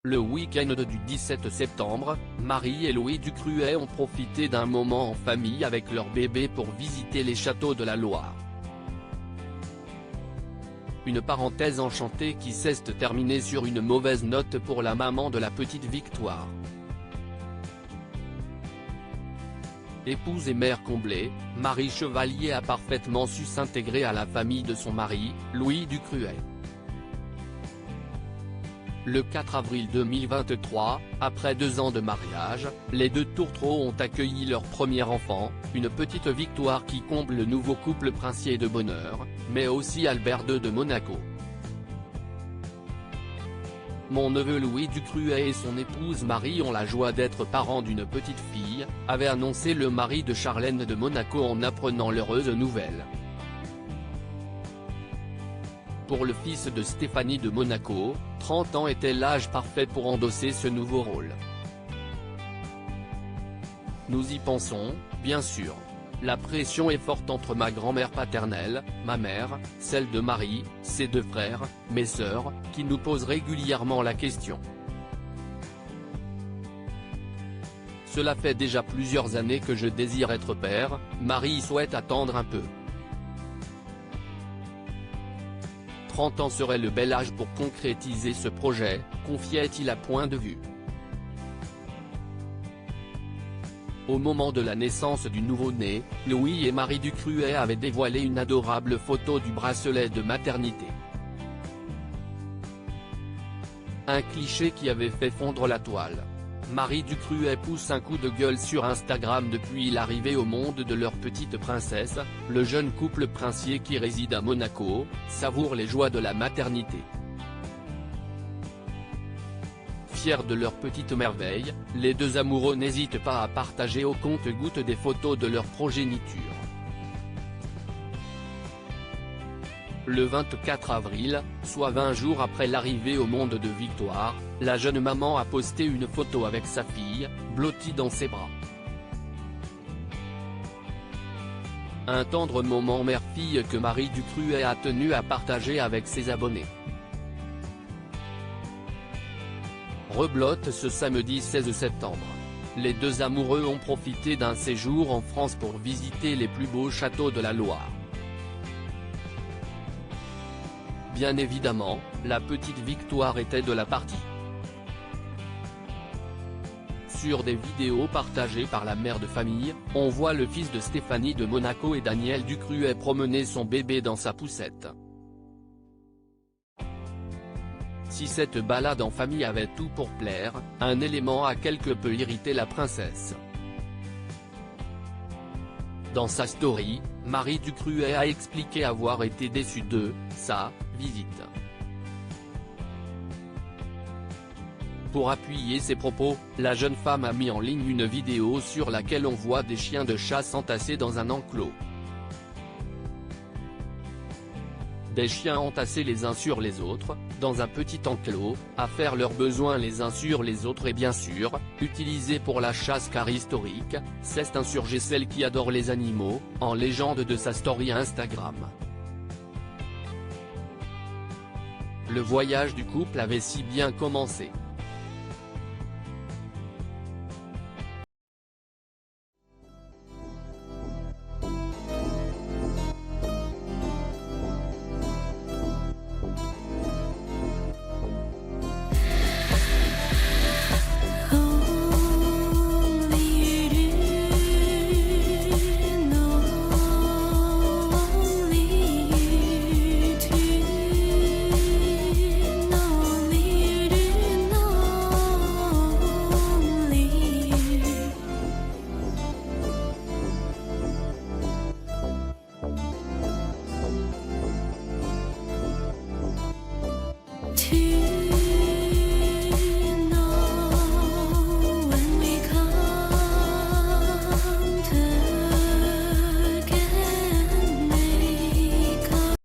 Le week-end du 17 septembre, Marie et Louis Ducruet ont profité d'un moment en famille avec leur bébé pour visiter les châteaux de la Loire. Une parenthèse enchantée qui s'est terminée sur une mauvaise note pour la maman de la petite Victoire. Épouse et mère comblée, Marie Chevalier a parfaitement su s'intégrer à la famille de son mari, Louis Ducruet. Le 4 avril 2023, après 2 ans de mariage, les deux tourtereaux ont accueilli leur premier enfant, une petite Victoire qui comble le nouveau couple princier de bonheur, mais aussi Albert II de Monaco. Mon neveu Louis Ducruet et son épouse Marie ont la joie d'être parents d'une petite fille, avait annoncé le mari de Charlène de Monaco en apprenant l'heureuse nouvelle. Pour le fils de Stéphanie de Monaco, 30 ans était l'âge parfait pour endosser ce nouveau rôle. Nous y pensons, bien sûr. La pression est forte entre ma grand-mère paternelle, ma mère, celle de Marie, ses 2 frères, mes sœurs, qui nous posent régulièrement la question. Cela fait déjà plusieurs années que je désire être père, Marie souhaite attendre un peu. 30 ans serait le bel âge pour concrétiser ce projet, confiait-il à Point de Vue. Au moment de la naissance du nouveau-né, Louis et Marie Ducruet avaient dévoilé une adorable photo du bracelet de maternité. Un cliché qui avait fait fondre la toile. Marie Ducruet pousse un coup de gueule sur Instagram depuis l'arrivée au monde de leur petite princesse, le jeune couple princier qui réside à Monaco, savoure les joies de la maternité. Fiers de leur petite merveille, les deux amoureux n'hésitent pas à partager au compte-gouttes des photos de leur progéniture. Le 24 avril, soit 20 jours après l'arrivée au monde de Victoire, la jeune maman a posté une photo avec sa fille, blottie dans ses bras. Un tendre moment mère-fille que Marie Ducruet a tenu à partager avec ses abonnés. Reblote ce samedi 16 septembre. Les deux amoureux ont profité d'un séjour en France pour visiter les plus beaux châteaux de la Loire. Bien évidemment, la petite Victoire était de la partie. Sur des vidéos partagées par la mère de famille, on voit le fils de Stéphanie de Monaco et Daniel Ducruet promener son bébé dans sa poussette. Si cette balade en famille avait tout pour plaire, un élément a quelque peu irrité la princesse. Dans sa story, Marie Ducruet a expliqué avoir été déçue de sa visite. Pour appuyer ses propos, la jeune femme a mis en ligne une vidéo sur laquelle on voit des chiens de chasse entassés dans un enclos. Des chiens entassés les uns sur les autres, dans un petit enclos, à faire leurs besoins les uns sur les autres et bien sûr, utilisés pour la chasse car historique, c'est insurgé celle qui adore les animaux, en légende de sa story Instagram. Le voyage du couple avait si bien commencé. To